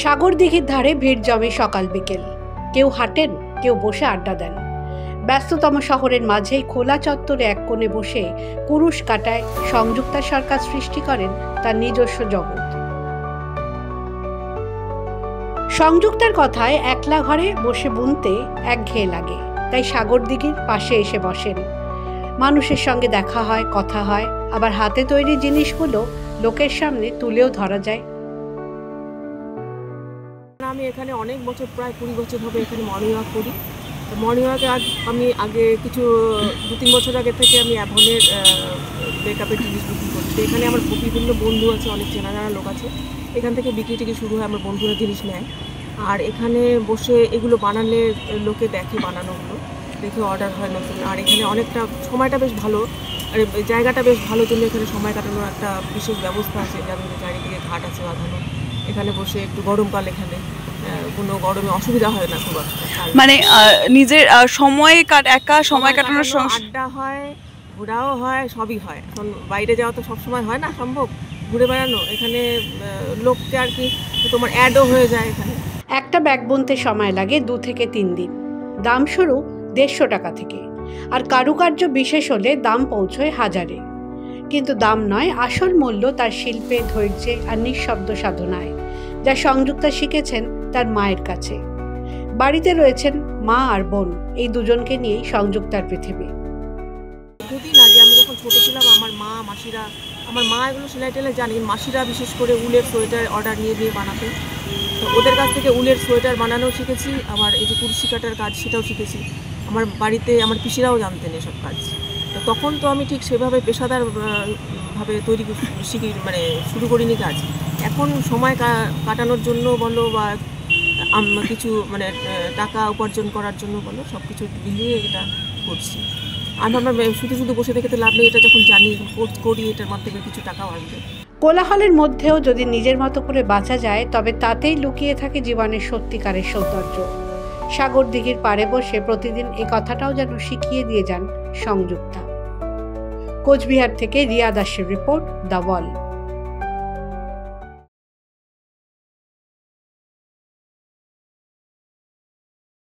সাগর দিঘির ধারে ভিড় জমে সকাল বিকেল। কেউ হাঁটেন, কেউ বসে আড্ডা দেন। ব্যস্ততম শহরের মাঝেই খোলা চত্বরে এক কোণে বসে কুরুশ কাটায় সংযুক্তা সরকার সৃষ্টি করেন তার নিজস্ব জগৎ। সংযুক্তার কথায় একলা ঘরে বসে বুনতে একঘেয়ে লাগে, তাই সাগর দিঘির পাশে এসে বসেন। মানুষের সঙ্গে দেখা হয়, কথা হয়, আবার হাতে তৈরি জিনিসগুলো লোকের সামনে তুলেও ধরা যায়। আমি এখানে অনেক বছর, প্রায় 20 বছর হবে এখানে মর্নিং ওয়াক করি। মর্নিং ওয়াকে আমি আগে কিছু 2-3 বছর আগে থেকে আমি অ্যাভনের মেকআপের জিনিস বিক্রি করছি। এখানে আমার বিভিন্ন বন্ধু আছে, অনেক চেনা জানা লোক আছে। এখান থেকে বিক্রি টিক্রি শুরু হয়, আমার বন্ধুরা জিনিস নেয়। আর এখানে বসে এগুলো বানালে লোকে দেখে, বানানোগুলো দেখে অর্ডার হয় নতুন। আর এখানে অনেকটা সময়টা বেশ ভালো, আর জায়গাটা বেশ ভালো, জন্য এখানে সময় কাটানোর একটা বিশেষ ব্যবস্থা আছে। যেমন চারিদিকে ঘাট আছে বাঁধানো, এখানে বসে একটু গরমকাল, এখানে কোনো গরমে অসুবিধা হয় না খুব একটা। মানে নিজের একা সময় কাটানোর আড্ডা হয়, ঘোরাও হয়, সবই হয়। এখন বাইরে যাওয়া তো সবসময় হয় না সম্ভব, ঘুরে বেড়ানো। এখানে লোককে আর কি তোমার অ্যাডও হয়ে যায়। এখানে একটা ব্যাগ বুনতে সময় লাগে 2 থেকে 3 দিন। দাম শুরু 150 টাকা থেকে, আর কারুকার্য বিশেষ হলে দাম পৌঁছয় হাজারে। কিন্তু দাম নয়, আসল মূল্য তার শিল্পে, ধৈর্যে আর নিঃশব্দ সাধনায়, যা সংযুক্তা শিখেছেন তার মায়ের কাছে। বাড়িতে রয়েছেন মা আর বোন, এই দুজনকে নিয়েই সংযুক্তার পৃথিবী। দুদিন আগে আমি যখন ছোটো ছিলাম, আমার মা এগুলো সেলাই টেলাই জানি, মাসিরা বিশেষ করে উলের সোয়েটার অর্ডার নিয়ে বানাতেন। তো ওদের কাছ থেকে উলের সোয়েটার বানানোও শিখেছি, আবার এই যে কুরুশি কাটার কাজ সেটাও শিখেছি। আমার বাড়িতে আমার পিসিরাও জানতেন এসব কাজ। তো তখন তো আমি ঠিক সেভাবে পেশাদার ভাবে শুরু করিনি কাজ। এখন সময় কাটানোর জন্য বলো, বা কিছু টাকা উপার্জন করার জন্য বলো, সব কিছু মিলিয়ে এটা করছি। আর আমরা শুধু বসে থেকে তো লাভ নেই, এটা যখন জানি করি, এটার মাধ্যমে কিছু টাকাও আসবে। কোলাহলের মধ্যেও যদি নিজের মতো করে বাঁচা যায়, তবে তাতেই লুকিয়ে থাকে জীবনের সত্যিকারের সৌন্দর্য। সাগর দিঘির পাড়ে বসে প্রতিদিন এই কথাটাও যেন শিখিয়ে দিয়ে যান সংযুক্তা। কোচবিহার থেকে রিয়া দাসের রিপোর্ট, দ্য ওয়াল।